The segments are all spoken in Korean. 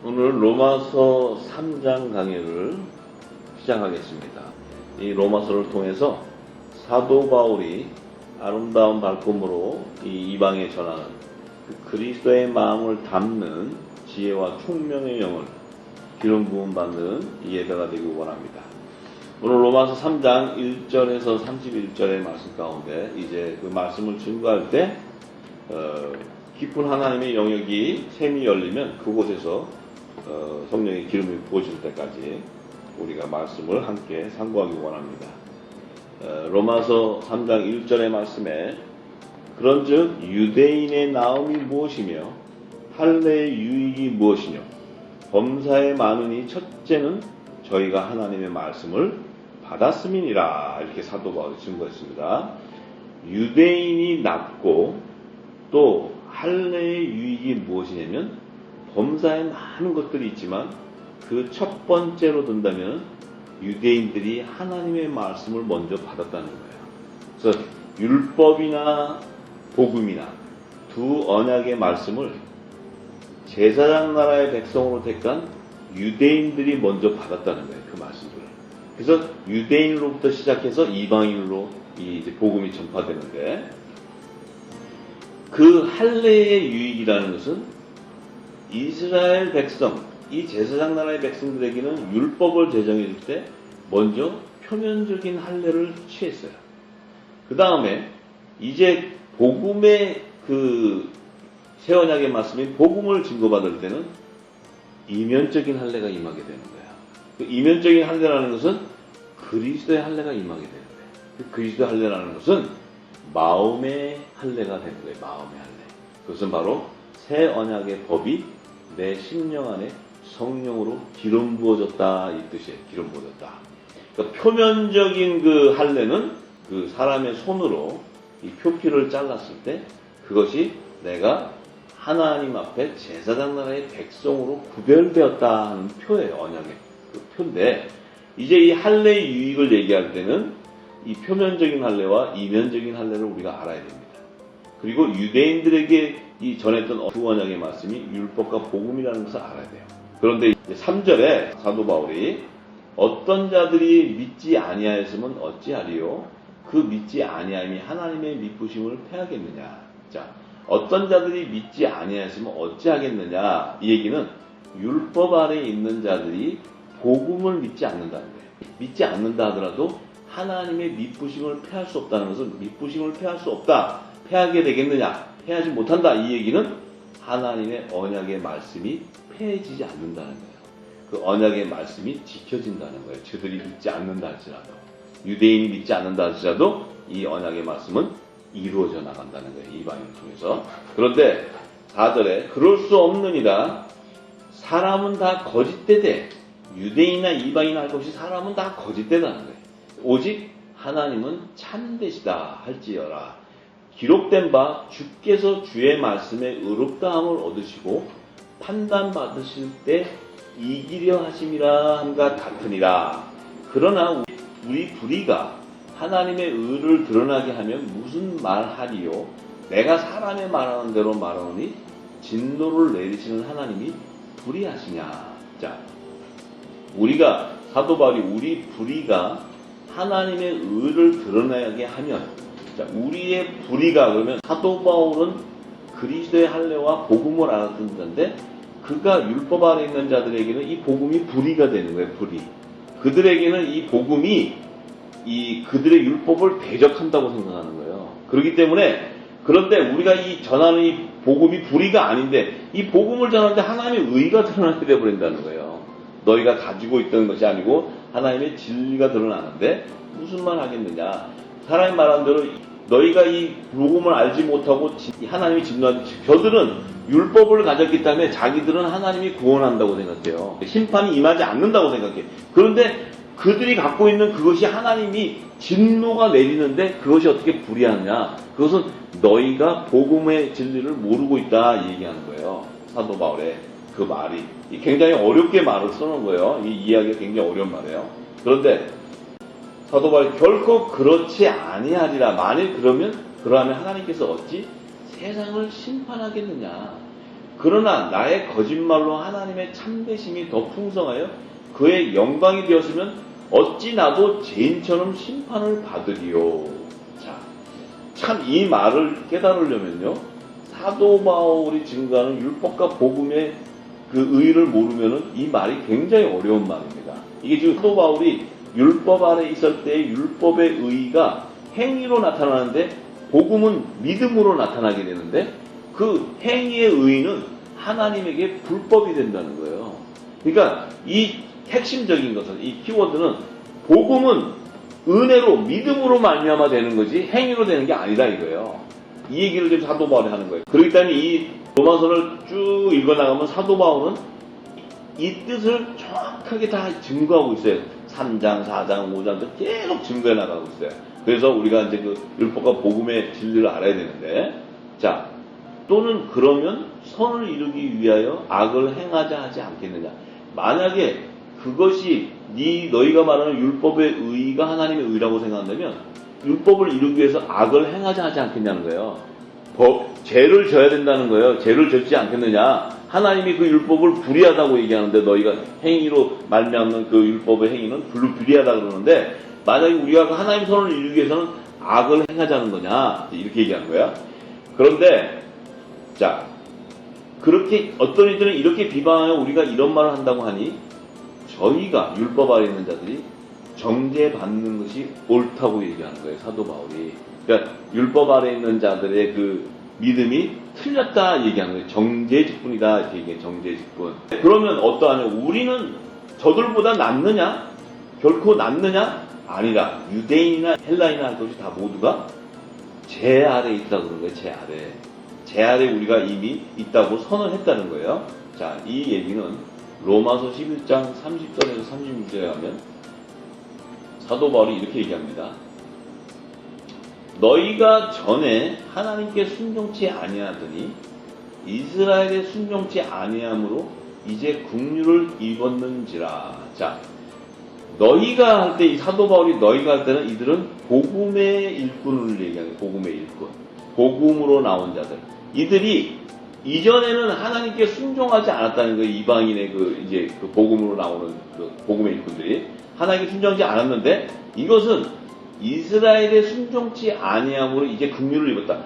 오늘 로마서 3장 강의를 시작하겠습니다. 이 로마서를 통해서 사도 바울이 아름다운 발품으로 이 이방에 전하는 그 그리스도의 마음을 담는 지혜와 총명의 영을 기름 부음 받는 이 예배가 되길 원합니다. 오늘 로마서 3장 1절에서 31절의 말씀 가운데 이제 그 말씀을 증거할 때 깊은 하나님의 영역이 샘이 열리면 그곳에서 성령의 기름이 부어질 때까지 우리가 말씀을 함께 상고하기 원합니다. 로마서 3장 1절의 말씀에 그런즉 유대인의 나음이 무엇이며 할례의 유익이 무엇이뇨 범사에 많으니 첫째는 저희가 하나님의 말씀을 받았음이니라. 이렇게 사도 바울이 증거했습니다. 유대인이 낫고 또 할례의 유익이 무엇이냐면 범사에 많은 것들이 있지만 그 첫 번째로 든다면 유대인들이 하나님의 말씀을 먼저 받았다는 거예요. 그래서 율법이나 복음이나 두 언약의 말씀을 제사장 나라의 백성으로 택한 유대인들이 먼저 받았다는 거예요. 그 말씀들을. 그래서 유대인으로부터 시작해서 이방인으로 이제 복음이 전파되는데 그 할례의 유익이라는 것은 이스라엘 백성, 이 제사장 나라의 백성들에게는 율법을 제정해 줄 때 먼저 표면적인 할례를 취했어요. 그 다음에 이제 복음의 그 새 언약의 말씀인 복음을 증거받을 때는 이면적인 할례가 임하게 되는 거예요. 그 이면적인 할례라는 것은 그리스도의 할례가 임하게 되는 거예요. 그 그리스도의 할례라는 것은 마음의 할례가 되는 거예요. 마음의 할례. 그것은 바로 새 언약의 법이 내 심령 안에 성령으로 기름 부어졌다 이 뜻이에요. 기름 부어졌다. 그러니까 표면적인 그 할례는 그 사람의 손으로 이 표피를 잘랐을 때 그것이 내가 하나님 앞에 제사장 나라의 백성으로 구별되었다 하는 표예요. 언약의 그 표인데 이제 이 할례의 유익을 얘기할 때는 이 표면적인 할례와 이면적인 할례를 우리가 알아야 됩니다. 그리고 유대인들에게 이 전했던 두 언약의 말씀이 율법과 복음이라는 것을 알아야 돼요. 그런데 3절에 사도 바울이 어떤 자들이 믿지 아니하였으면 어찌하리요? 그 믿지 아니함이 하나님의 미쁘심을 패하겠느냐? 자, 어떤 자들이 믿지 아니하였으면 어찌하겠느냐? 이 얘기는 율법 아래에 있는 자들이 복음을 믿지 않는다는 거예요. 믿지 않는다 하더라도 하나님의 미쁘심을 패할 수 없다는 것은 미쁘심을 패할 수 없다. 패하게 되겠느냐? 패하지 못한다. 이 얘기는 하나님의 언약의 말씀이 패해지지 않는다는 거예요. 그 언약의 말씀이 지켜진다는 거예요. 저들이 믿지 않는다 할지라도 유대인이 믿지 않는다 할지라도 이 언약의 말씀은 이루어져 나간다는 거예요. 이방인을 통해서. 그런데 4절에 그럴 수 없느니라 사람은 다 거짓되되 유대인이나 이방인 할 것 없이 사람은 다 거짓되다는 거예요. 오직 하나님은 참되시다 할지어라. 기록된 바 주께서 주의 말씀에 의롭다함을 얻으시고 판단받으실 때 이기려 하심이라 함과 같으니라. 그러나 우리 불의가 하나님의 의를 드러나게 하면 무슨 말하리요? 내가 사람의 말하는 대로 말하노니 진노를 내리시는 하나님이 불의하시냐. 자, 우리가 사도 바울이 우리 불의가 하나님의 의를 드러나게 하면 자, 우리의 불의가 그러면 사도 바울은 그리스도의 할례와 복음을 알았던 자인데 그가 율법 아래 있는 자들에게는 이 복음이 불의가 되는 거예요. 불의. 그들에게는 이 복음이 이 그들의 율법을 대적한다고 생각하는 거예요. 그렇기 때문에 그런데 우리가 이 전하는 이 복음이 불의가 아닌데 이 복음을 전하는데 하나님의 의가 드러나게 되어버린다는 거예요. 너희가 가지고 있던 것이 아니고 하나님의 진리가 드러나는데 무슨 말 하겠느냐. 사람이 말한 대로 너희가 이 복음을 알지 못하고 하나님이 진노하는 저들은 율법을 가졌기 때문에 자기들은 하나님이 구원한다고 생각해요. 심판이 임하지 않는다고 생각해요. 그런데 그들이 갖고 있는 그것이 하나님이 진노가 내리는데 그것이 어떻게 불의하느냐. 그것은 너희가 복음의 진리를 모르고 있다 얘기하는 거예요. 사도 바울의 그 말이 굉장히 어렵게 말을 써놓은 거예요. 이 이야기가 굉장히 어려운 말이에요. 그런데 사도 바울이 결코 그렇지 아니하리라. 만일 그러면 하나님께서 어찌 세상을 심판하겠느냐. 그러나 나의 거짓말로 하나님의 참되심이 더 풍성하여 그의 영광이 되었으면 어찌 나도 죄인처럼 심판을 받으리요. 자, 참 이 말을 깨달으려면요, 사도 바울이 증거하는 율법과 복음의 그 의의를 모르면은 이 말이 굉장히 어려운 말입니다. 이게 지금 사도 바울이 율법 아래 있을 때 율법의 의의가 행위로 나타나는데 복음은 믿음으로 나타나게 되는데 그 행위의 의의는 하나님에게 불법이 된다는 거예요. 그러니까 이 핵심적인 것은, 이 키워드는 복음은 은혜로 믿음으로 말미암아 되는 거지 행위로 되는 게 아니다 이거예요. 이 얘기를 지금 사도 바울이 하는 거예요. 그렇기 때문에 이 로마서를 쭉 읽어나가면 사도 바울은 이 뜻을 정확하게 다 증거하고 있어요. 3장, 4장, 5장도 계속 증거해 나가고 있어요. 그래서 우리가 이제 그 율법과 복음의 진리를 알아야 되는데, 자, 또는 그러면 선을 이루기 위하여 악을 행하자 하지 않겠느냐. 만약에 그것이 너희가 말하는 율법의 의의가 하나님의 의의라고 생각한다면 율법을 이루기 위해서 악을 행하자 하지 않겠냐는 거예요. 죄를 져야 된다는 거예요. 죄를 졌지 않겠느냐. 하나님이 그 율법을 불의하다고 얘기하는데 너희가 행위로 말미암는 그 율법의 행위는 불의하다 그러는데, 만약에 우리가 그 하나님 선을 이루기 위해서는 악을 행하자는 거냐 이렇게 얘기하는 거야. 그런데 자, 그렇게 어떤 이들은 이렇게 비방하여 우리가 이런 말을 한다고 하니 저희가 율법 아래 있는 자들이 정죄받는 것이 옳다고 얘기하는 거예요, 사도 바울이. 그러니까 율법 아래 있는 자들의 그 믿음이 틀렸다 얘기하는 거예요. 정죄직분이다 이렇게 얘기해요. 정죄직분. 그러면 어떠하냐? 우리는 저들보다 낫느냐? 결코 낫느냐? 아니다. 유대인이나 헬라인이나 할 것이 다 모두가 죄 아래 있다 그런 거예요. 죄 아래. 죄 아래 우리가 이미 있다고 선언했다는 거예요. 자, 이 얘기는 로마서 11장 30절에서 36절에 가면 사도 바울이 이렇게 얘기합니다. 너희가 전에 하나님께 순종치 아니하더니 이스라엘에 순종치 아니함으로 이제 긍휼을 입었는지라. 자, 너희가 할 때, 이 사도 바울이 너희가 할 때는 이들은 복음의 일꾼을 얘기하는 거예요. 복음의 일꾼. 복음으로 나온 자들. 이들이 이전에는 하나님께 순종하지 않았다는 거예요. 이방인의 이제 복음으로 나오는 그 복음의 일꾼들이. 하나님께 순종하지 않았는데 이것은 이스라엘에 순종치 아니함으로 이제 긍휼을 입었다.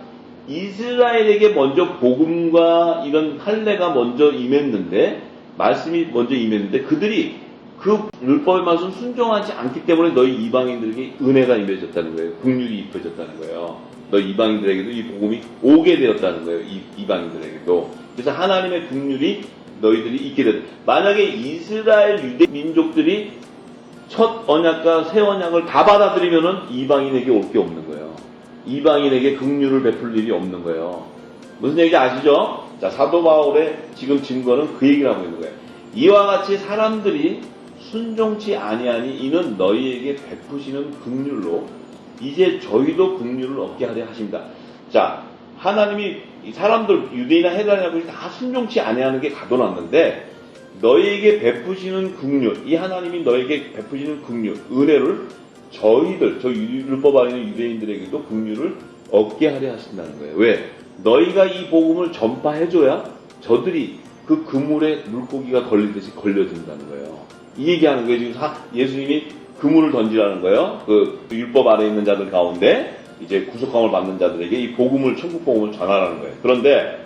이스라엘에게 먼저 복음과 이런 할례가 먼저 임했는데, 말씀이 먼저 임했는데 그들이 그 율법의 말씀 순종하지 않기 때문에 너희 이방인들에게 은혜가 임해졌다는 거예요. 긍휼이 입혀졌다는 거예요. 너희 이방인들에게도 이 복음이 오게 되었다는 거예요. 이방인들에게도. 그래서 하나님의 긍휼이 너희들이 있게 됐다. 만약에 이스라엘 유대 민족들이 첫 언약과 새 언약을 다 받아들이면은 이방인에게 올 게 없는 거예요. 이방인에게 긍휼을 베풀 일이 없는 거예요. 무슨 얘기인지 아시죠? 자, 사도 바울의 지금 증거는 그 얘기를 하고 있는 거예요. 이와 같이 사람들이 순종치 아니하니 이는 너희에게 베푸시는 긍휼로 이제 저희도 긍휼을 얻게 하려 하십니다. 자, 하나님이 이 사람들 유대인이나 헬라인이나 다 순종치 아니하는 게 가둬놨는데 너희에게 베푸시는 긍휼, 이 하나님이 너희에게 베푸시는 긍휼, 은혜를 저희들, 저 율법 아래 있는 유대인들에게도 긍휼을 얻게 하려 하신다는 거예요. 왜? 너희가 이 복음을 전파해줘야 저들이 그 그물에 물고기가 걸리듯이 걸려든다는 거예요. 이 얘기하는 거예요. 지금 예수님이 그물을 던지라는 거예요. 그 율법 아래 있는 자들 가운데 이제 구속함을 받는 자들에게 이 복음을, 천국 복음을 전하라는 거예요. 그런데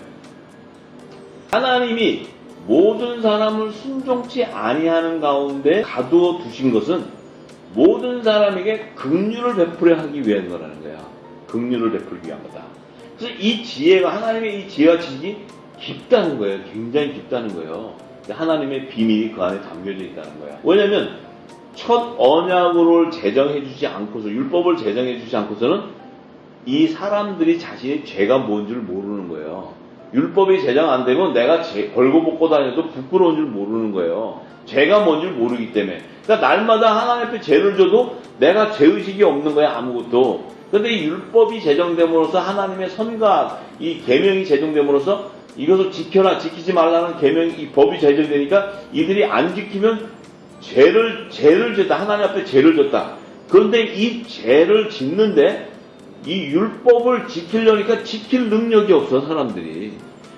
하나님이 모든 사람을 순종치 아니하는 가운데 가두어 두신 것은 모든 사람에게 긍휼을 베풀어 하기 위한 거라는 거야. 긍휼을 베풀기 위한 거다. 그래서 이 지혜가, 하나님의 이 지혜와 지식이 깊다는 거예요. 굉장히 깊다는 거예요. 하나님의 비밀이 그 안에 담겨져 있다는 거야. 왜냐면 첫 언약을 제정해주지 않고서, 율법을 제정해주지 않고서는 이 사람들이 자신의 죄가 뭔 줄 모르는 거예요. 율법이 제정 안 되면 내가 벌거벗고 다녀도 부끄러운 줄 모르는 거예요. 죄가 뭔 줄 모르기 때문에. 그러니까 날마다 하나님 앞에 죄를 져도 내가 죄의식이 없는 거야, 아무것도. 그런데 이 율법이 제정됨으로써 하나님의 선과 이 계명이 제정됨으로써 이것을 지켜라, 지키지 말라는 계명이, 이 법이 제정되니까 이들이 안 지키면 죄를 졌다. 하나님 앞에 죄를 졌다. 그런데 이 죄를 짓는데 이 율법을 지키려니까 지킬 능력이 없어, 사람들이.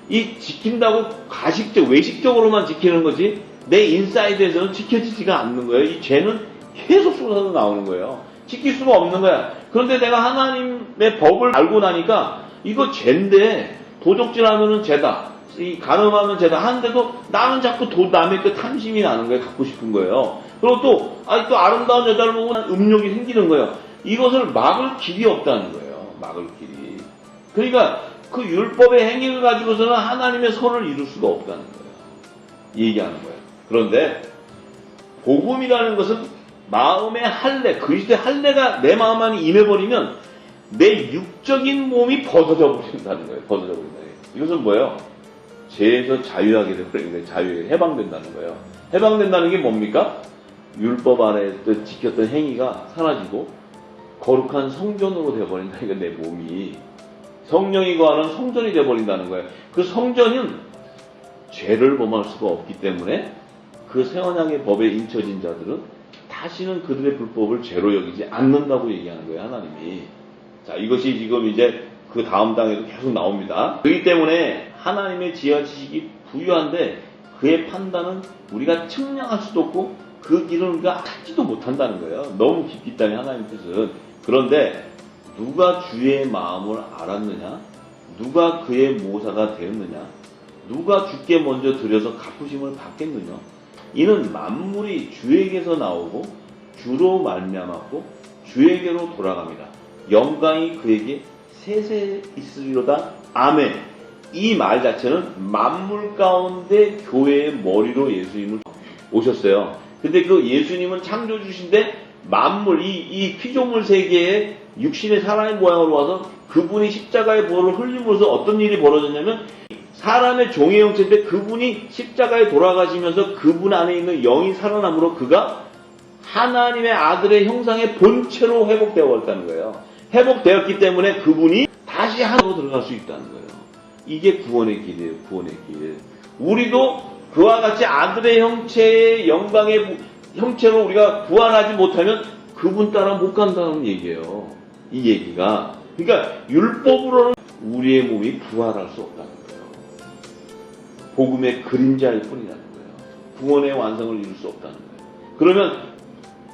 이 지킨다고 가식적, 외식적으로만 지키는 거지 내 인사이드에서는 지켜지지가 않는 거예요. 이 죄는 계속 쏟아져 나오는 거예요. 지킬 수가 없는 거야. 그런데 내가 하나님의 법을 알고 나니까 이거 죄인데 도적질하면은 죄다. 이 간음하면 죄다 하는데도 나는 자꾸 남의 그 탐심이 나는 거예요. 갖고 싶은 거예요. 그리고 또 아름다운 여자를 보면 음욕이 생기는 거예요. 이것을 막을 길이 없다는 거예요. 막을 길이. 그러니까 그 율법의 행위를 가지고서는 하나님의 선을 이룰 수가 없다는 거예요. 얘기하는 거예요. 그런데 복음이라는 것은 마음의 할례, 그리스도의 할례가 내 마음 안에 임해버리면 내 육적인 몸이 벗어져 버린다는 거예요. 벗어져 버린다. 이것은 뭐예요? 죄에서 자유하게 되버리는 거예요. 자유에 해방된다는 거예요. 해방된다는 게 뭡니까? 율법 아래 지켰던 행위가 사라지고 거룩한 성전으로 되어버린다. 이거 내 몸이 성령이 거하는 성전이 되어버린다는 거예요. 그 성전은 죄를 범할 수가 없기 때문에 그 새언약의 법에 인쳐진 자들은 다시는 그들의 불법을 죄로 여기지 않는다고 얘기하는 거예요. 하나님이. 자, 이것이 지금 이제 그 다음 장에도 계속 나옵니다. 그렇기 때문에 하나님의 지혜와 지식이 부유한데 그의 판단은 우리가 측량할 수도 없고 그 길을 우리가 찾지도 못한다는 거예요. 너무 깊기 때문에 하나님 뜻은. 그런데 누가 주의 마음을 알았느냐? 누가 그의 모사가 되었느냐? 누가 주께 먼저 들여서 갚으심을 받겠느냐? 이는 만물이 주에게서 나오고 주로 말미암았고 주에게로 돌아갑니다. 영광이 그에게 세세 있으리로다. 아멘. 이 말 자체는 만물 가운데 교회의 머리로 예수님을 오셨어요. 근데 그 예수님은 창조주신데 만물, 이 피조물 세계에 육신의 사람의 모양으로 와서 그분이 십자가의 보혈을 흘림으로써 어떤 일이 벌어졌냐면 사람의 종의 형체인데 그분이 십자가에 돌아가시면서 그분 안에 있는 영이 살아남으로 그가 하나님의 아들의 형상의 본체로 회복되어 버렸다는 거예요. 회복되었기 때문에 그분이 다시 하나로 들어갈 수 있다는 거예요. 이게 구원의 길이에요. 구원의 길. 우리도 그와 같이 아들의 형체의 영광의 형체로 우리가 부활하지 못하면 그분 따라 못 간다는 얘기예요. 이 얘기가. 그러니까 율법으로는 우리의 몸이 부활할 수 없다는 거예요. 복음의 그림자일 뿐이라는 거예요. 구원의 완성을 이룰 수 없다는 거예요. 그러면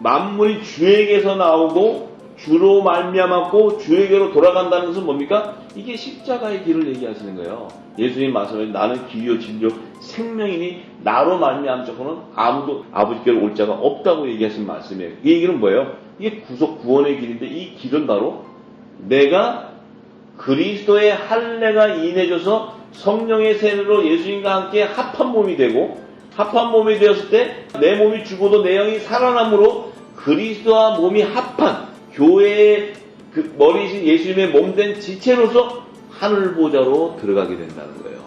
만물이 주에게서 나오고 주로 말미암았고 주에게로 돌아간다는 것은 뭡니까? 이게 십자가의 길을 얘기하시는 거예요. 예수님 말씀에 나는 길이요 진리요 생명이니 나로 말미암은 자는 아무도 아버지께로 올 자가 없다고 얘기하신 말씀이에요. 이 얘기는 뭐예요? 이게 구원의 길인데 이 길은 바로 내가 그리스도의 할례가 인해져서 성령의 세례로 예수님과 함께 합한 몸이 되고 합한 몸이 되었을 때 내 몸이 죽어도 내 영이 살아남으로 그리스도와 몸이 합한 교회의 그 머리이신 예수님의 몸된 지체로서 하늘 보좌로 들어가게 된다는 거예요.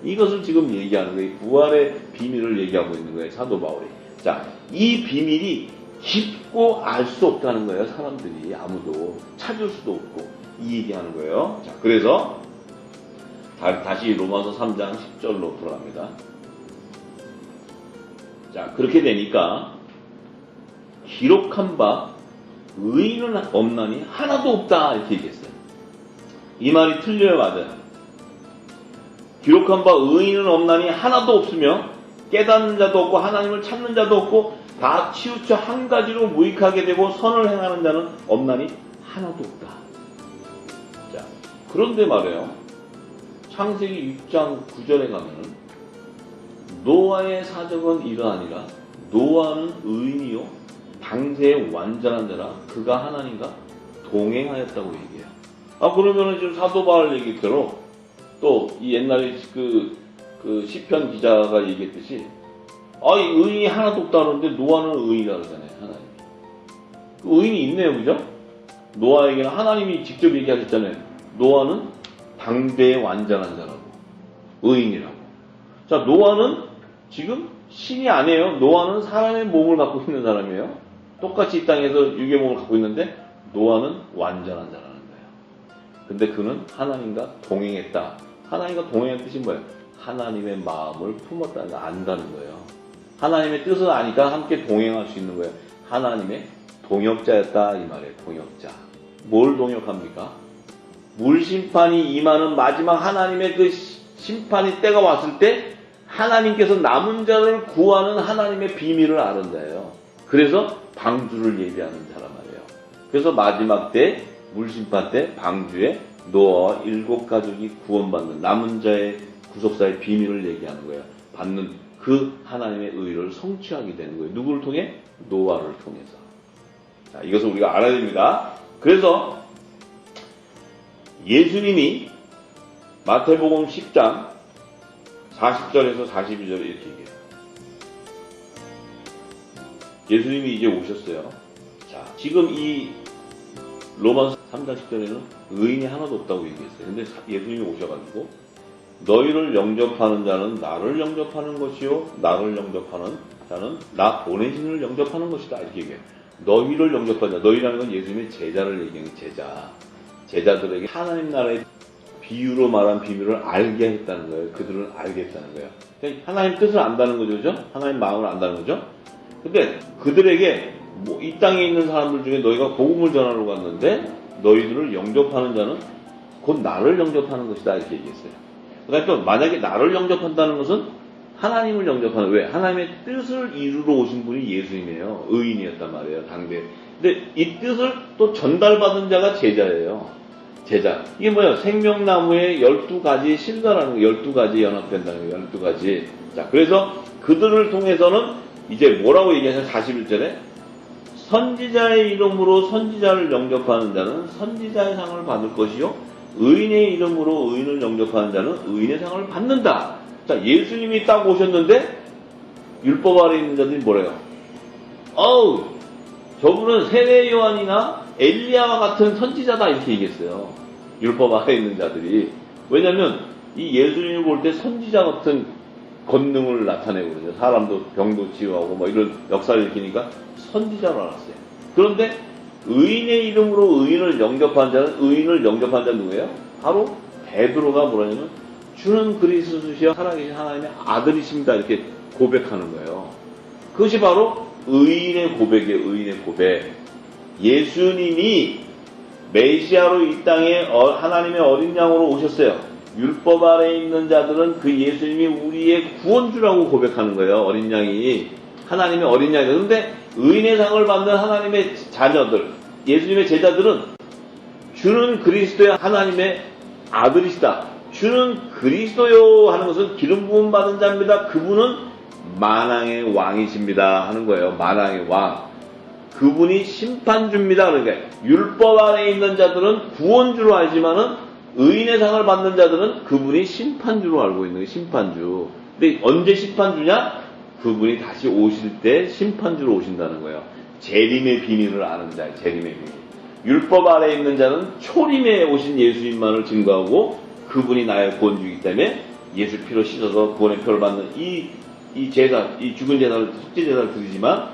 이것을 지금 얘기하는 거예요. 부활의 비밀을 얘기하고 있는 거예요. 사도 바울이. 자, 이 비밀이 깊고 알 수 없다는 거예요. 사람들이 아무도 찾을 수도 없고 이 얘기하는 거예요. 자, 그래서 다시 로마서 3장 10절로 돌아갑니다. 자, 그렇게 되니까 기록한 바 의인은 없나니 하나도 없다 이렇게 얘기했어요. 이 말이 틀려요, 맞아요. 기록한 바 의인은 없나니 하나도 없으며 깨닫는 자도 없고 하나님을 찾는 자도 없고 다 치우쳐 한 가지로 무익하게 되고 선을 행하는 자는 없나니 하나도 없다. 자, 그런데 말이에요. 창세기 6장 9절에 가면은 노아의 사적은 이러하니라. 노아는 의인이요 당대의 완전한 자라 그가 하나님과 동행하였다고 얘기해요. 그러면은 지금 사도 바울 얘기대로 또 이 옛날에 그 시편 기자가 얘기했듯이 이 의인이 하나도 없다 그러는데 노아는 의인이라 그러잖아요. 하나님. 그 의인이 있네요. 그죠? 노아에게는 하나님이 직접 얘기하셨잖아요. 노아는 당대의 완전한 자라고. 의인이라고. 자, 노아는 지금 신이 아니에요. 노아는 사람의 몸을 갖고 있는 사람이에요. 똑같이 이 땅에서 육의 몸을 갖고 있는데 노아는 완전한 자라는 거예요. 근데 그는 하나님과 동행했다. 하나님과 동행한 뜻이 뭐예요? 하나님의 마음을 품었다는 걸 안다는 거예요. 하나님의 뜻을 아니까 함께 동행할 수 있는 거예요. 하나님의 동역자였다 이 말이에요. 동역자. 뭘 동역합니까? 물심판이 임하는 마지막 하나님의 그 심판이 때가 왔을 때 하나님께서 남은 자를 구하는 하나님의 비밀을 아는 자예요. 그래서 방주를 예비하는 자란 말이에요. 그래서 마지막 때 물심판 때 방주에 노아와 7가족이 구원받는 남은 자의 구속사의 비밀을 얘기하는 거예요. 받는 그 하나님의 의를 성취하게 되는 거예요. 누구를 통해? 노아를 통해서. 자, 이것을 우리가 알아야 됩니다. 그래서 예수님이 마태복음 10장 40절에서 42절에 이렇게 얘기해요. 예수님이 이제 오셨어요. 자, 지금 이 로마서 3장 10절에는 의인이 하나도 없다고 얘기했어요. 근데 예수님이 오셔가지고 너희를 영접하는 자는 나를 영접하는 것이요 나를 영접하는 자는 나 보내신 이를 영접하는 것이다. 이렇게 얘기해요. 너희를 영접하는 자, 너희라는 건 예수님의 제자를 얘기하는 제자. 제자들에게 하나님 나라의 비유로 말한 비밀을 알게 했다는 거예요. 그들은 알게 했다는 거예요. 그러니까 하나님 뜻을 안다는 거죠. 그죠? 하나님 마음을 안다는 거죠. 근데 그들에게 이 땅에 있는 사람들 중에 너희가 복음을 전하러 갔는데 너희들을 영접하는 자는 곧 나를 영접하는 것이다. 이렇게 얘기했어요. 그러니까 만약에 나를 영접한다는 것은 하나님을 영접하는, 왜? 하나님의 뜻을 이루러 오신 분이 예수님이에요. 의인이었단 말이에요. 당대. 근데 이 뜻을 또 전달받은 자가 제자예요. 제자. 이게 뭐예요? 생명나무의 12가지 실과라는 거, 12가지 연합된다는 거예요. 12가지. 자, 그래서 그들을 통해서는 이제 뭐라고 얘기하냐? 41절에 선지자의 이름으로 선지자를 영접하는 자는 선지자의 상을 받을 것이요 의인의 이름으로 의인을 영접하는 자는 의인의 상을 받는다. 자, 예수님이 딱 오셨는데 율법 아래 있는 자들이 뭐래요? 저분은 세례 요한이나 엘리야와 같은 선지자다 이렇게 얘기했어요. 율법 아래 있는 자들이. 왜냐면 이 예수님을 볼 때 선지자 같은 권능을 나타내거든요. 사람도 병도 치유하고 뭐 이런 역사를 일으키니까 선지자로 알았어요. 그런데 의인의 이름으로 의인을 영접한 자는, 의인을 영접한 자는 누구예요? 바로 베드로가 뭐라냐면 주는 그리스도시여 살아계신 하나님의 아들이십니다. 이렇게 고백하는 거예요. 그것이 바로 의인의 고백이에요. 의인의 고백. 예수님이 메시아로 이 땅에 하나님의 어린 양으로 오셨어요. 율법 아래에 있는 자들은 그 예수님이 우리의 구원주라고 고백하는 거예요. 어린 양이. 하나님의 어린 양이. 그런데 의인의 상을 받는 하나님의 자녀들, 예수님의 제자들은 주는 그리스도의 하나님의 아들이시다. 주는 그리스도요 하는 것은 기름 부음 받은 자입니다. 그분은 만왕의 왕이십니다 하는 거예요. 만왕의 왕. 그분이 심판주입니다. 그러니까 율법 안에 있는 자들은 구원주로 알지만은 의인의 상을 받는 자들은 그분이 심판주로 알고 있는 거예요. 심판주. 근데 언제 심판주냐? 그분이 다시 오실 때 심판주로 오신다는 거예요. 재림의 비밀을 아는 자예요. 재림의 비밀. 율법 아래에 있는 자는 초림에 오신 예수님만을 증거하고 그분이 나의 구원주이기 때문에 예수 피로 씻어서 구원의 표를 받는 이 제사, 이 죽은 제사를, 속죄 제사를 드리지만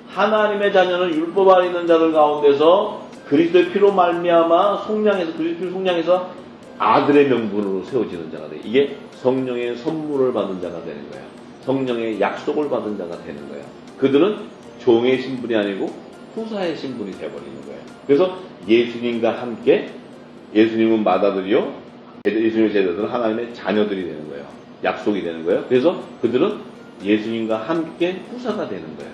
하나님의 자녀는 율법 아래 있는 자들 가운데서 그리스도의 피로 말미암아 속량해서, 그리스도 피로 속량해서 아들의 명분으로 세워지는 자가 돼. 이게 성령의 선물을 받은 자가 되는 거예요. 성령의 약속을 받은 자가 되는 거예요. 그들은 종의 신분이 아니고 후사의 신분이 되어버리는 거예요. 그래서 예수님과 함께, 예수님은 맏아들이요, 예수님의 제자들은 하나님의 자녀들이 되는 거예요. 약속이 되는 거예요. 그래서 그들은 예수님과 함께 후사가 되는 거예요.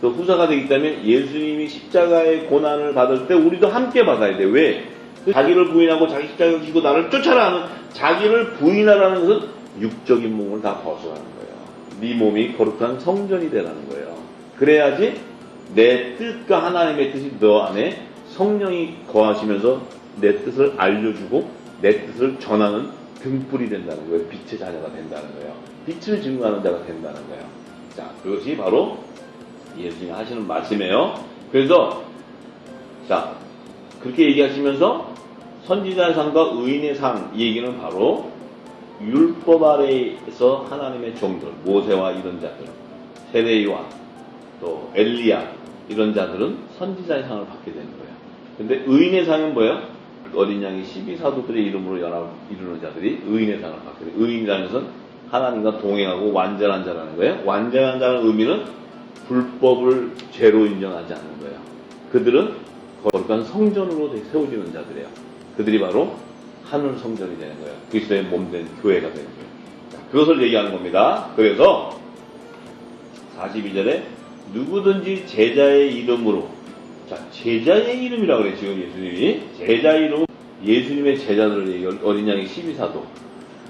또 후사가 되기 때문에 예수님이 십자가의 고난을 받을 때 우리도 함께 받아야 돼. 왜? 자기를 부인하고 자기 십자가를 지고 나를 쫓아라 하는, 자기를 부인하라는 것은 육적인 몸을 다 벗어나는 거예요. 네 몸이 거룩한 성전이 되라는 거예요. 그래야지 내 뜻과 하나님의 뜻이 너 안에 성령이 거하시면서 내 뜻을 알려주고 내 뜻을 전하는 등불이 된다는 거예요. 빛의 자녀가 된다는 거예요. 빛을 증거하는 자가 된다는 거예요. 자, 그것이 바로 예수님이 하시는 말씀이에요. 그래서 자, 그렇게 얘기하시면서 선지자의 상과 의인의 상, 이 얘기는 바로 율법 아래에서 하나님의 종들, 모세와 이런 자들, 세례 요한, 또 엘리야, 이런 자들은 선지자의 상을 받게 되는 거예요. 근데 의인의 상은 뭐예요? 어린 양이 12사도들의 이름으로 연합 이루는 자들이 의인의 상을 받게 돼요. 의인이라는 것은 하나님과 동행하고 완전한 자라는 거예요. 완전한 자라는 의미는 불법을 죄로 인정하지 않는 거예요. 그들은 거룩한 성전으로 세워지는 자들이에요. 그들이 바로 하늘 성전이 되는 거예요. 그리스도의 몸된 교회가 되는 거예요. 그것을 얘기하는 겁니다. 그래서 42절에 누구든지 제자의 이름으로, 자, 제자의 이름이라고 그래요. 지금 예수님이 제자의 이름, 예수님의 제자들을 얘기해요. 어린 양의 12사도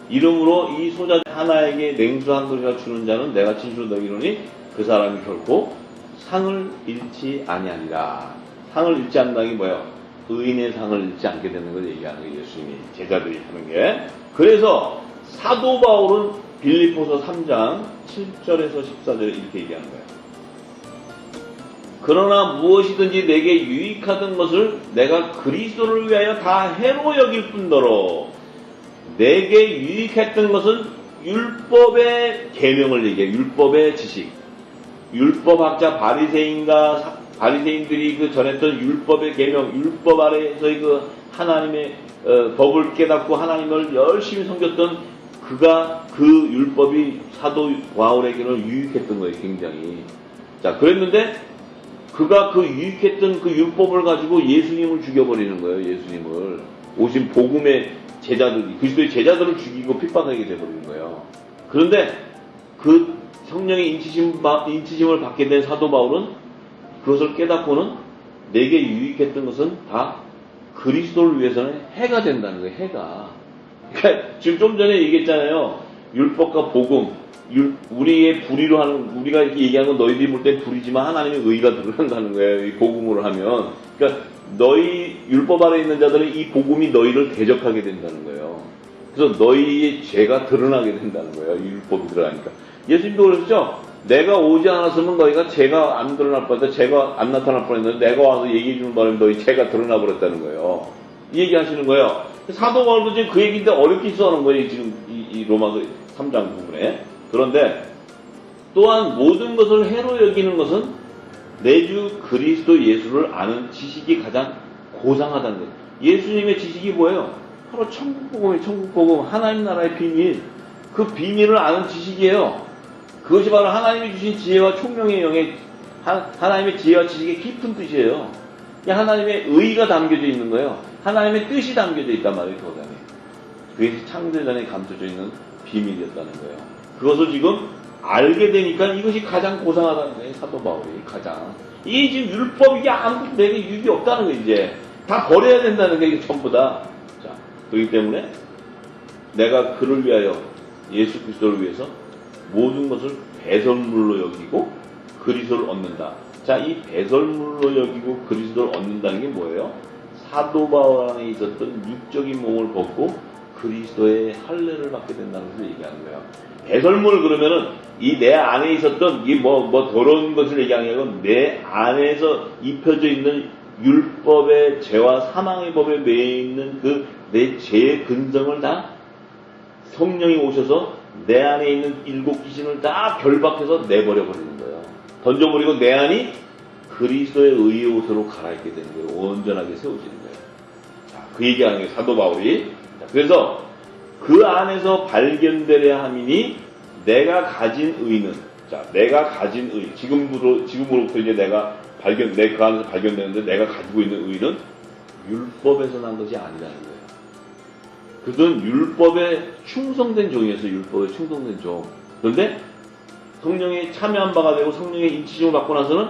이름으로 이 소자 하나에게 냉수 한 그릇이나 주는 자는 내가 진실로 너희에게 이르노니 그 사람이 결코 상을 잃지 아니하리라. 상을 잃지 않는다는 게 뭐예요? 의인의 상을 잃지 않게 되는 걸 얘기하는 거예요. 예수님이 제자들이 하는 게. 그래서 사도 바울은 빌립보서 3장 7절에서 14절에 이렇게 얘기하는 거예요. 그러나 무엇이든지 내게 유익하던 것을 내가 그리스도를 위하여 다 해로 여길 뿐더러 내게 유익했던 것은 율법의 계명을 얘기해요. 율법의 지식. 율법학자 바리새인들이 그 전했던 율법의 계명, 율법 아래에서의 그 하나님의 법을 깨닫고 하나님을 열심히 섬겼던 그가 그 율법이 사도 바울에게는 유익했던 거예요. 굉장히. 자, 그랬는데 그가 그 유익했던 그 율법을 가지고 예수님을 죽여버리는 거예요. 예수님을. 오신 복음의 제자들이, 그리스도의 제자들을 죽이고 핍박하게 되어버리는 거예요. 그런데 그 성령의 인치심을 받게 된 사도 바울은 그것을 깨닫고는 내게 유익했던 것은 다 그리스도를 위해서는 해가 된다는 거예요. 해가. 그러니까 지금 좀 전에 얘기했잖아요. 율법과 복음, 우리의 불의로 하는, 우리가 이렇게 얘기하는 건 너희들이 볼 땐 불의지만 하나님의 의가 드러난다는 거예요. 이 복음으로 하면. 그러니까 너희 율법 아래 있는 자들은 이 복음이 너희를 대적하게 된다는 거예요. 그래서 너희의 죄가 드러나게 된다는 거예요. 이 율법이 들어가니까. 예수님도 그러셨죠? 내가 오지 않았으면 너희가 죄가 안 드러날 뻔했다. 죄가 안 나타날 뻔했는데 내가 와서 얘기해 주는 바람에 너희 죄가 드러나 버렸다는 거예요. 이 얘기 하시는 거예요. 사도 바울도 지금 그 얘기인데 어렵게 써놓은 거예요. 지금 이 로마서 3장 부분에. 그런데 또한 모든 것을 해로 여기는 것은 내 주 그리스도 예수를 아는 지식이 가장 고상하다는 거예요. 예수님의 지식이 뭐예요? 바로 천국복음이에요. 천국복음, 하나님 나라의 비밀. 그 비밀을 아는 지식이에요. 그것이 바로 하나님이 주신 지혜와 총명의 영의 하나님의 지혜와 지식의 깊은 뜻이에요. 하나님의 의가 담겨져 있는 거예요. 하나님의 뜻이 담겨져 있단 말이에요. 그 안에. 그게 창세 전에 감춰져 있는 비밀이었다는 거예요. 그것을 지금 알게 되니까 이것이 가장 고상하다는 거예요. 사도 바울이 가장. 이 지금 율법 이게 아무것도 내게 유익이 없다는 거예요. 이제 다 버려야 된다는 게 전부 다. 자, 그렇기 때문에 내가 그를 위하여 예수 그리스도를 위해서 모든 것을 배설물로 여기고 그리스도를 얻는다. 자, 이 배설물로 여기고 그리스도를 얻는다는 게 뭐예요? 사도 바울 안에 있었던 육적인 몸을 벗고 그리스도의 할례를 받게 된다는 것을 얘기하는 거예요. 배설물 그러면은 이 내 안에 있었던 이 뭐 더러운 것을 얘기하는 게 아니고 내 안에서 입혀져 있는 율법의 죄와 사망의 법에 매여 있는 그 내 죄의 근성을 다 성령이 오셔서 내 안에 있는 일곱 귀신을 다 결박해서 내버려 버리는 거예요. 던져버리고 내 안이 그리스도의 의의 옷으로 갈아입게 되는 거예요. 온전하게 세워지는 거예요. 자, 그 얘기하는 거예요. 사도 바울이. 자, 그래서 그 안에서 발견되려 함이니 내가 가진 의는, 자, 내가 가진 의, 지금으로부터 이제 내가 그 안에서 발견되는데 내가 가지고 있는 의는 율법에서 난 것이 아니라는 거예요. 그들은 율법에 충성된 종이었어요. 율법에 충성된 종. 그런데 성령에 참여한 바가 되고 성령의 인치심을 받고 나서는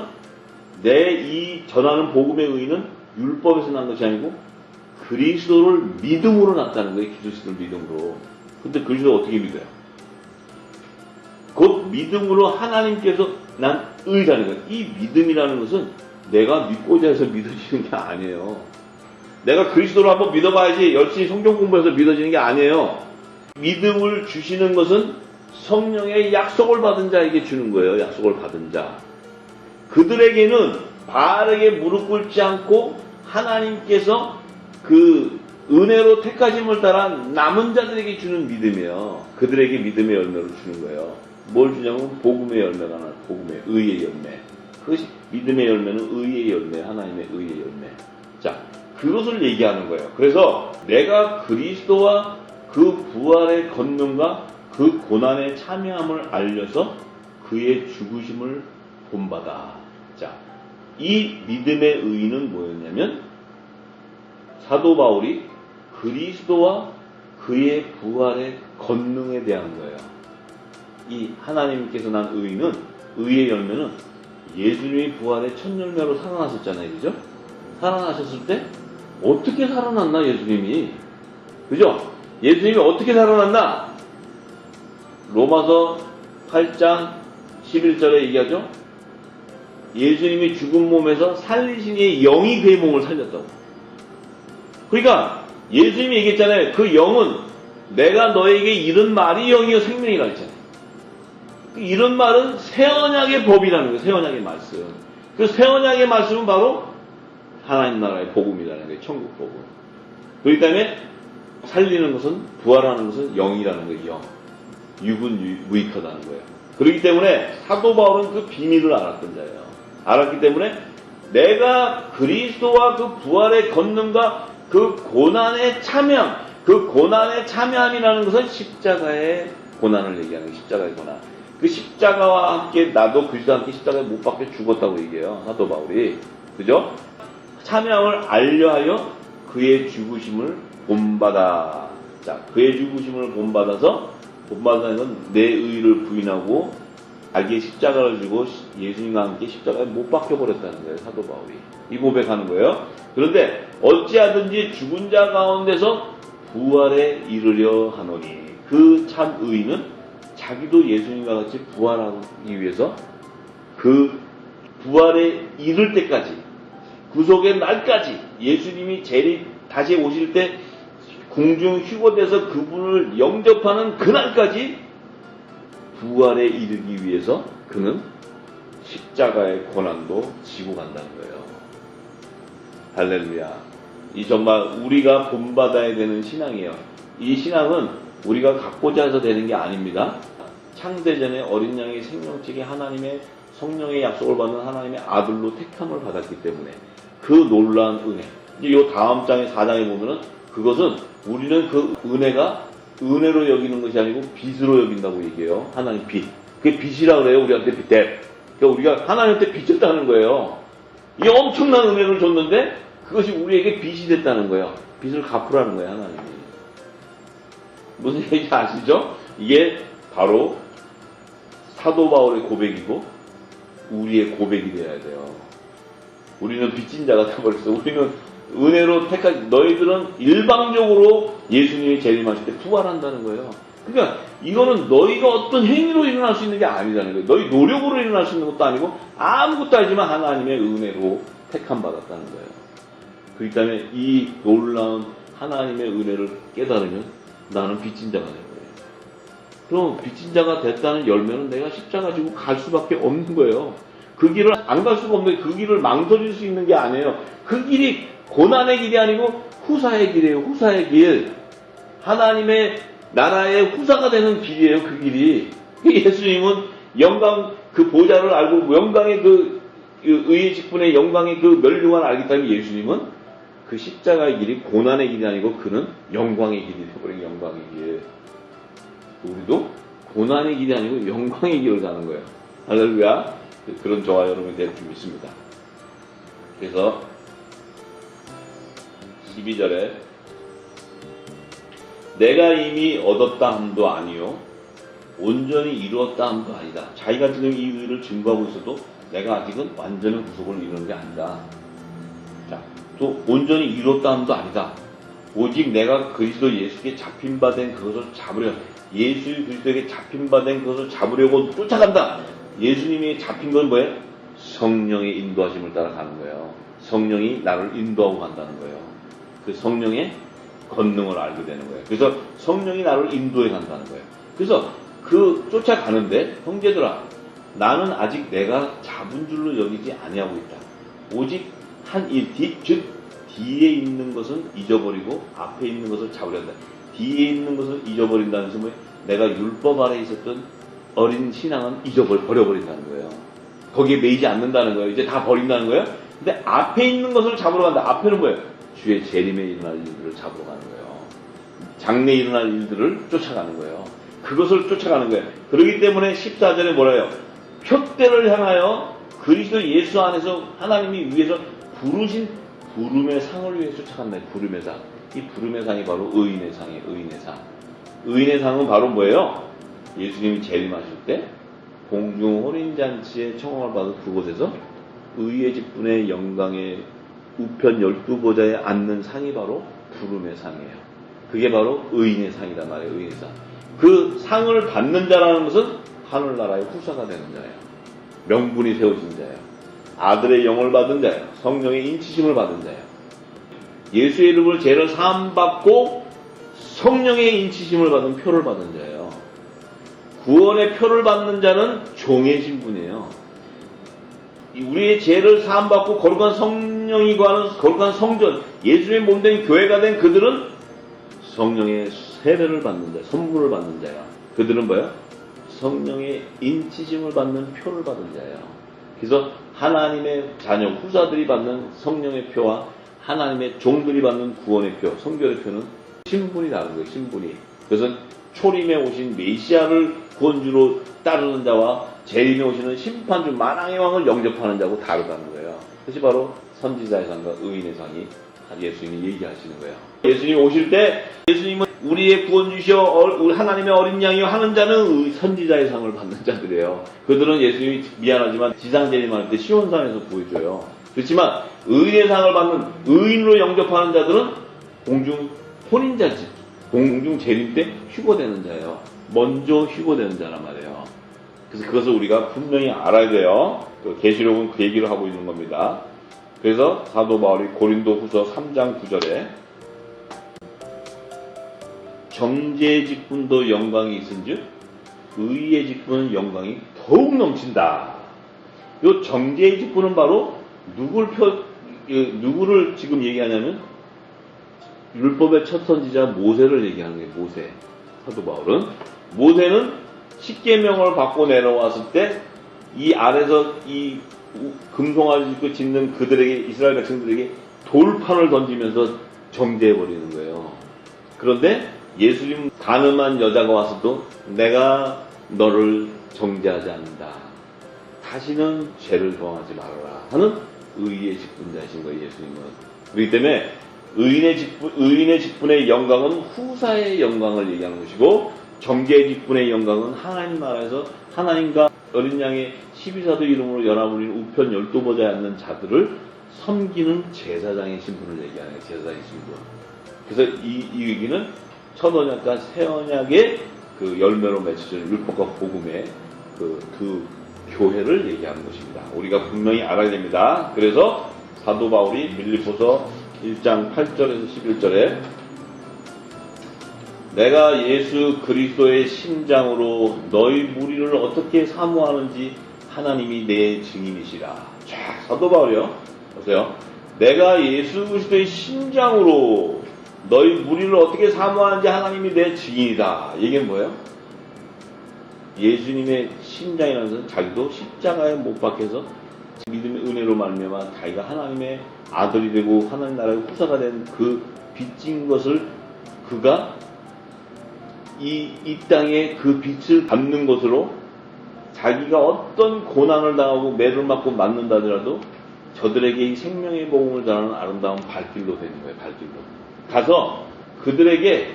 내 이 전하는 복음의 의는 율법에서 난 것이 아니고 그리스도를 믿음으로 났다는 거예요. 그리스도를 믿음으로. 근데 그리스도를 어떻게 믿어요? 곧 믿음으로 하나님께서 난 의라는 거예요. 이 믿음이라는 것은 내가 믿고자 해서 믿어지는 게 아니에요. 내가 그리스도를 한번 믿어봐야지 열심히 성경 공부해서 믿어지는 게 아니에요. 믿음을 주시는 것은 성령의 약속을 받은 자에게 주는 거예요. 약속을 받은 자. 그들에게는 바르게 무릎 꿇지 않고 하나님께서 그 은혜로 택하심을 따라 남은 자들에게 주는 믿음이에요. 그들에게 믿음의 열매를 주는 거예요. 뭘 주냐면 복음의 열매가 나와요. 복음의 의의 열매. 그것이 믿음의 열매는 의의 열매, 하나님의 의의 열매. 자, 그것을 얘기하는 거예요. 그래서 내가 그리스도와 그 부활의 권능과 그 고난에 참여함을 알려서 그의 죽으심을 본받아. 자, 이 믿음의 의의는 뭐였냐면 사도 바울이 그리스도와 그의 부활의 권능에 대한 거예요. 이 하나님께서 난 의는, 의의 열매는 예수님이 부활의 첫 열매로 살아나셨잖아요. 그죠? 살아나셨을 때 어떻게 살아났나 예수님이. 그죠? 예수님이 어떻게 살아났나? 로마서 8장 11절에 얘기하죠. 예수님이 죽은 몸에서 살리신 이의 영이 그의 몸을 살렸다고. 그러니까 예수님이 얘기했잖아요. 그 영은 내가 너에게 이른 말이 영이요 생명이라 했잖아요. 이런 말은 새언약의 법이라는 거예요. 새언약의 말씀. 그 새언약의 말씀은 바로 하나님 나라의 복음이라는 거예요. 천국 복음. 그렇기 때문에 살리는 것은, 부활하는 것은 영이라는 거예요. 영. 육은 무익하다는 거예요. 그렇기 때문에 사도 바울은 그 비밀을 알았던 자예요. 알았기 때문에 내가 그리스도와 그 부활의 권능과 그 고난에 참여함, 그 고난에 참여함이라는 것은 십자가의 고난을 얘기하는 거예요. 십자가의 고난. 그 십자가와 함께 나도 그리스도와 함께 십자가에 못 박혀 죽었다고 얘기해요. 사도 바울이. 그죠? 참여함을 알려하여 그의 죽으심을 본받아. 자, 그의 죽으심을 본받아는 건 내 의를 부인하고 자기의 십자가를 주고 예수님과 함께 십자가에 못 박혀버렸다는 거예요. 사도 바울이. 이 고백하는 거예요. 그런데 어찌하든지 죽은 자 가운데서 부활에 이르려 하노니 그 참 의인은 자기도 예수님과 같이 부활하기 위해서 그 부활에 이를 때까지, 구속의 날까지, 예수님이 다시 오실 때 궁중 휴거돼서 그분을 영접하는 그날까지 부활에 이르기 위해서 그는 십자가의 고난도 지고 간다는 거예요. 할렐루야. 이 정말 우리가 본받아야 되는 신앙이에요. 이 신앙은 우리가 갖고자 해서 되는 게 아닙니다. 창세전에 어린 양의 생명책에 하나님의 성령의 약속을 받는 하나님의 아들로 택함을 받았기 때문에 그 놀라운 은혜. 이제 요 다음 장의 4장에 보면은 그것은 우리는 그 은혜가 은혜로 여기는 것이 아니고 빚으로 여긴다고 얘기해요. 하나님 빚. 그게 빚이라 그래요. 우리한테 빚. 그러니까 우리가 하나님한테 빚졌다는 거예요. 이 엄청난 은혜를 줬는데 그것이 우리에게 빚이 됐다는 거예요. 빚을 갚으라는 거예요. 하나님이. 무슨 얘기인지 아시죠? 이게 바로 사도 바울의 고백이고 우리의 고백이 되어야 돼요. 우리는 빚진 자가 되어버렸어. 우리는 은혜로 택한, 너희들은 일방적으로 예수님이 재림하실 때 부활한다는 거예요. 그러니까 이거는 너희가 어떤 행위로 일어날 수 있는 게 아니라는 거예요. 너희 노력으로 일어날 수 있는 것도 아니고 아무것도 아니지만 하나님의 은혜로 택함 받았다는 거예요. 그렇기 때문에 이 놀라운 하나님의 은혜를 깨달으면 나는 빚진 자가 되는 거예요. 그럼 빚진 자가 됐다는 열매는 내가 십자가 지고 갈 수밖에 없는 거예요. 그 길을 안 갈 수가 없는데 그 길을 망설일 수 있는 게 아니에요. 그 길이 고난의 길이 아니고 후사의 길이에요. 후사의 길. 하나님의 나라의 후사가 되는 길이에요. 그 길이. 예수님은 영광 그 보좌를 알고 영광의 그 의의 직분의 영광의 그 멸류관을 알기 때문에 예수님은 그 십자가의 길이 고난의 길이 아니고 그는 영광의 길이 되어버린 영광의 길. 우리도 고난의 길이 아니고 영광의 길을 가는 거예요. 할렐루야. 그런 저와 여러분이 될 줄 믿습니다. 그래서 12절에 내가 이미 얻었다 함도 아니요 온전히 이루었다 함도 아니다. 자기가 지금 이 의를 증거하고 있어도 내가 아직은 완전한 구속을 이루는 게 아니다. 자, 또 온전히 이루었다 함도 아니다. 오직 내가 그리스도 예수께 잡힌 바 된 그것을 잡으려, 예수 그리스도에게 잡힌 바 된 그것을 잡으려고 쫓아간다. 예수님이 잡힌 건 뭐예요? 성령의 인도하심을 따라 가는 거예요. 성령이 나를 인도하고 간다는 거예요. 그 성령의 권능을 알게 되는 거예요. 그래서 성령이 나를 인도해 간다는 거예요. 그래서 그 쫓아가는데 형제들아, 나는 아직 내가 잡은 줄로 여기지 아니하고 있다. 오직 한 일, 즉 뒤에 있는 것은 잊어버리고 앞에 있는 것을 잡으려 한다. 뒤에 있는 것을 잊어버린다는 것은 뭐예요? 내가 율법 아래 있었던 어린 신앙은 버려버린다는 거예요. 거기에 매이지 않는다는 거예요. 이제 다 버린다는 거예요. 근데 앞에 있는 것을 잡으러 간다. 앞에는 뭐예요? 주의 재림에 일어날 일들을 잡으러 가는 거예요. 장래에 일어날 일들을 쫓아가는 거예요. 그것을 쫓아가는 거예요. 그렇기 때문에 14절에 뭐래요? 표대를 향하여 그리스도 예수 안에서 하나님이 위해서 부르신 부름의 상을 위해 쫓아간다. 부름의 상. 이 부름의 상이 바로 의인의 상이에요. 의인의 상. 의인의 상은 바로 뭐예요? 예수님이 재림하실 때 공중 혼인잔치에 청함을 받은 그곳에서 의의 직분의 영광의 우편 12보좌에 앉는 상이 바로 부름의 상이에요. 그게 바로 의인의 상이란 말이에요. 의인의 상. 그 상을 받는 자라는 것은 하늘나라의 후사가 되는 자예요. 명분이 세워진 자예요. 아들의 영을 받은 자예요. 성령의 인치심을 받은 자예요. 예수의 이름으로 죄를 사함받고 성령의 인치심을 받은 표를 받은 자예요. 구원의 표를 받는 자는 종의 신분이에요. 우리의 죄를 사함받고 거룩한 성령이 거하는 거룩한 성전, 예수의 몸된 교회가 된 그들은 성령의 세례를 받는 자, 선물을 받는 자야. 그들은 뭐야? 성령의 인치심을 받는 표를 받은 자예요. 그래서 하나님의 자녀, 후사들이 받는 성령의 표와 하나님의 종들이 받는 구원의 표, 성결의 표는 신분이 다른 거예요. 신분이. 그것은 초림에 오신 메시아를 구원주로 따르는 자와 재림에 오시는 심판주 만왕의 왕을 영접하는 자고 다르다는 거예요. 그것이 바로 선지자의 상과 의인의 상이 예수님이 얘기하시는 거예요. 예수님이 오실 때 예수님은 우리의 구원주시여 하나님의 어린 양이여 하는 자는 선지자의 상을 받는 자들이에요. 그들은 예수님이 미안하지만 지상 재림할 때 시온산에서 보여줘요. 그렇지만 의인의 상을 받는 의인으로 영접하는 자들은 공중 혼인자지, 공중 재림 때 휴거되는 자예요. 먼저 휴거되는 자란 말이에요. 그래서 그것을 우리가 분명히 알아야 돼요. 계시록은 그 얘기를 하고 있는 겁니다. 그래서 사도 바울이 고린도후서 3장 9절에 정죄의 직분도 영광이 있은즉 의의 직분은 영광이 더욱 넘친다. 이 정죄의 직분은 바로 누구를 지금 얘기하냐면 율법의 첫 선지자 모세를 얘기하는 거예요. 모세. 사도 바울은 모세는 십계명을 받고 내려왔을 때 이 아래서 이 금송아지 짓고 짓는 그들에게, 이스라엘 백성들에게 돌판을 던지면서 정죄해버리는 거예요. 그런데 예수님 가늠한 여자가 와서도 내가 너를 정죄하지 않는다. 다시는 죄를 범하지 말아라 하는 의의 직분자이신 거예요. 예수님은. 그렇기 때문에 의인의 직분의 영광은 후사의 영광을 얘기하는 것이고, 정죄의 직분의 영광은 하나님 나라에서 하나님과 어린 양의 12사도 이름으로 연합을 이룬 우편 12보좌에 앉는 자들을 섬기는 제사장의 신분을 얘기하는 거예요. 제사장의 신분. 그래서 이 얘기는 첫 언약과 새 언약의 그 열매로 맺혀진 율법과 복음의 그 교회를 얘기하는 것입니다. 우리가 분명히 알아야 됩니다. 그래서 사도 바울이 빌립보서 1장 8절에서 11절에 내가 예수 그리스도의 심장으로 너희 무리를 어떻게 사모하는지 하나님이 내 증인이시라. 자, 사도 바울이요. 보세요. 내가 예수 그리스도의 심장으로 너희 무리를 어떻게 사모하는지 하나님이 내 증인이다. 이게 뭐예요? 예수님의 심장이라는 것은 자기도 십자가에 못 박혀서 믿음의 은혜로 말미암아 자기가 하나님의 아들이 되고 하나님 나라의 후사가 된 그 빚진 것을 그가 이 땅에 그 빛을 갚는 것으로 자기가 어떤 고난을 당하고 매를 맞고 맞는다 하더라도 저들에게 이 생명의 복음을 전하는 아름다운 발길로 되는 거예요. 발길로. 가서 그들에게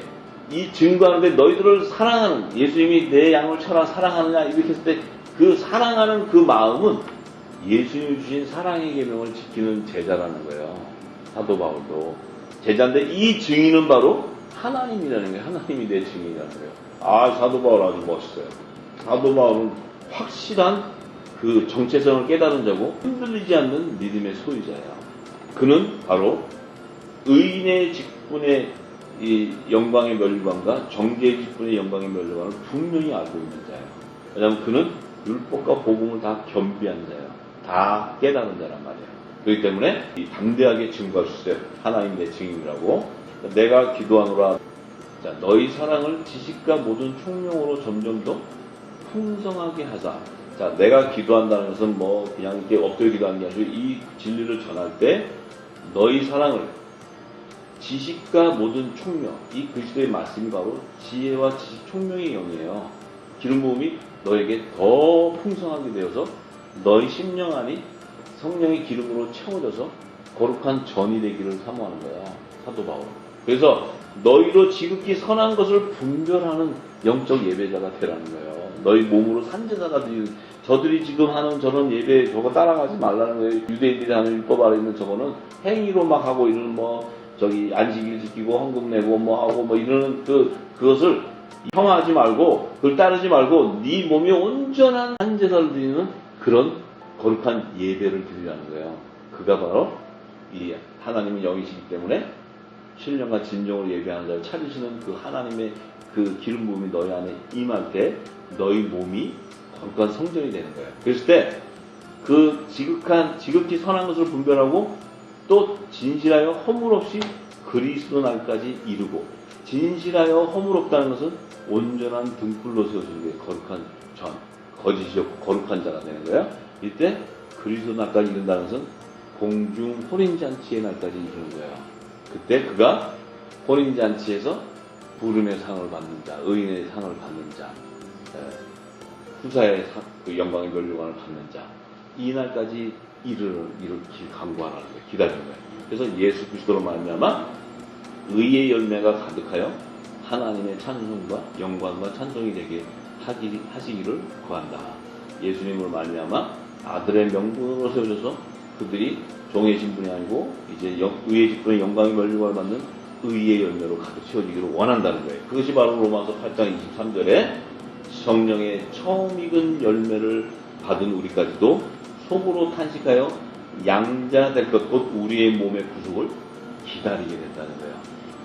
이 증거하는데 너희들을 사랑하는, 예수님이 내 양을 쳐라 사랑하느냐 이렇게 했을 때 그 사랑하는 그 마음은 예수님이 주신 사랑의 계명을 지키는 제자라는 거예요. 사도 바울도 제자인데 이 증인은 바로 하나님이라는 거예요. 하나님이 내 증인이라는 거예요. 아, 사도 바울 아주 멋있어요. 사도 바울은 확실한 그 정체성을 깨달은 자고 흔들리지 않는 믿음의 소유자예요. 그는 바로 의인의 직분의 이 영광의 멸관과 정죄의 직분의 영광의 멸관을 분명히 알고 있는 자예요. 왜냐하면 그는 율법과 복음을 다 겸비한 자예요. 다 깨달은 자란 말이에요. 그렇기 때문에 담대하게 증거할 수 있어요. 하나님 내 증인이라고. 내가 기도하노라. 자, 너희 사랑을 지식과 모든 총명으로 점점 더 풍성하게 하자. 자, 내가 기도한다는 것은 뭐 그냥 이렇게 엎드려 기도하는 게 아니고 이 진리를 전할 때 너희 사랑을 지식과 모든 총명, 이 그리스도의 말씀이 바로 지혜와 지식 총명의 영이에요. 기름 부음이 너에게 더 풍성하게 되어서 너희 심령 안이 성령의 기름으로 채워져서 거룩한 전이 되기를 사모하는 거야. 사도 바울. 그래서 너희로 지극히 선한 것을 분별하는 영적 예배자가 되라는 거예요. 너희 몸으로 산제사가 드리는, 저들이 지금 하는 저런 예배 저거 따라가지 말라는 거예요. 유대인들이 하는 율법 아래 있는 저거는 행위로 막 하고 이런 안식일 지키고 헌금 내고 하고 이러는 그것을 혐오하지 말고 그걸 따르지 말고 네 몸이 온전한 산제사를 드리는 그런 거룩한 예배를 드리라는 거예요. 그가 바로 이 하나님의 영이시기 때문에 신령과 진정으로 예배하는 자를 찾으시는 그 하나님의 그 기름 부음이 너희 안에 임할 때 너희 몸이 거룩한 성전이 되는 거예요. 그랬을 때 그 지극히 선한 것을 분별하고 또 진실하여 허물 없이 그리스도 날까지 이루고, 진실하여 허물 없다는 것은 온전한 등불로 세워진 게 거룩한 전, 거짓이 없고 거룩한 자가 되는 거예요. 이때 그리스도 날까지 이룬다는 것은 공중 혼인잔치의 날까지 이루는 거예요. 그때 그가 혼인잔치에서 부름의 상을 받는 자, 의인의 상을 받는 자, 후사의 영광의 면류관을 받는 자, 이 날까지 이를 간구하라는 거예요. 기다리는 거예요. 그래서 예수 그리스도로 말미암아 의의 열매가 가득하여 하나님의 찬송과 영광과 찬송이 되게 하시기를 구한다. 예수님으로 말미암아 아들의 명분으로 세워져서 그들이 종의 신분이 아니고 이제 의의 직분의 영광의 면류관을 받는 의의 열매로 가득 채워지기를 원한다는 거예요. 그것이 바로 로마서 8장 23절에 성령의 처음 익은 열매를 받은 우리까지도 속으로 탄식하여 양자 될 것, 곧 우리의 몸의 구속을 기다리게 된다는 거예요.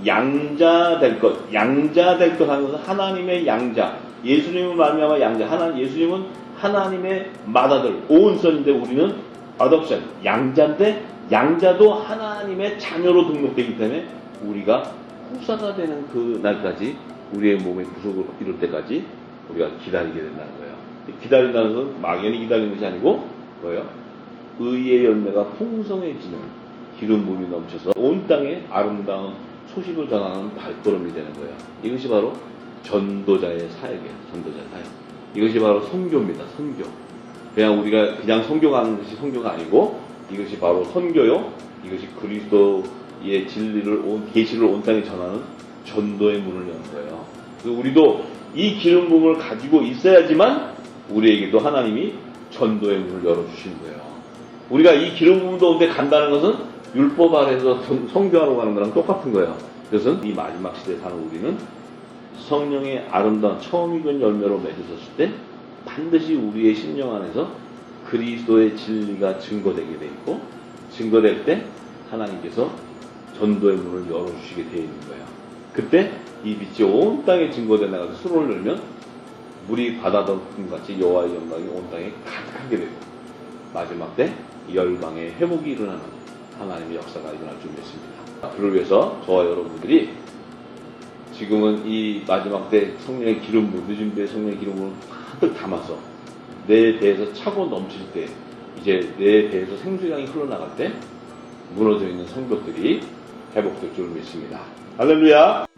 양자 될 것, 양자 될 것 하는 것은 하나님의 양자, 예수님을 말미암아 양자, 예수님은 하나님의 맏아들, 오은선인데 우리는 adoption, 양자인데 양자도 하나님의 자녀로 등록되기 때문에 우리가 후사가 되는 그 날까지 우리의 몸의 구속을 이룰 때까지 우리가 기다리게 된다는 거예요. 기다린다는 것은 막연히 기다리는 것이 아니고 뭐예요? 의의 열매가 풍성해지는 기름 부음이 넘쳐서 온 땅에 아름다운 소식을 전하는 발걸음이 되는 거예요. 이것이 바로 전도자의 사역이에요. 전도자의 사역. 이것이 바로 선교입니다. 선교. 그냥 선교가는 것이 선교가 아니고 이것이 바로 선교요. 이것이 그리스도의 진리를 계시를 온 땅에 전하는 전도의 문을 여는 거예요. 우리도 이 기름 부음을 가지고 있어야지만 우리에게도 하나님이 전도의 문을 열어주시는 거예요. 우리가 이 기름 부음 가운데 간다는 것은 율법 아래에서 선교하러 가는 거랑 똑같은 거예요. 그것은 이 마지막 시대에 사는 우리는 성령의 아름다운 처음 익은 열매로 맺어졌을 때 반드시 우리의 심령 안에서 그리스도의 진리가 증거되게 돼 있고, 증거될 때 하나님께서 전도의 문을 열어주시게 되어 있는 거예요. 그때 이 빛이 온 땅에 증거되어 나가서 수로를 열면 물이 바다 덮음같이 여호와의 영광이 온 땅에 가득하게 되고, 마지막 때 열방의 회복이 일어나는 하나님의 역사가 일어날 줄 믿습니다. 그를 위해서 저와 여러분들이 지금은 이 마지막 때 성령의 기름을, 늦은 배에 성령의 기름을 가득 담아서 내 배에서 차고 넘칠 때, 이제 내 배에서 생수량이 흘러나갈 때 무너져 있는 성도들이 회복될 줄 믿습니다. 할렐루야!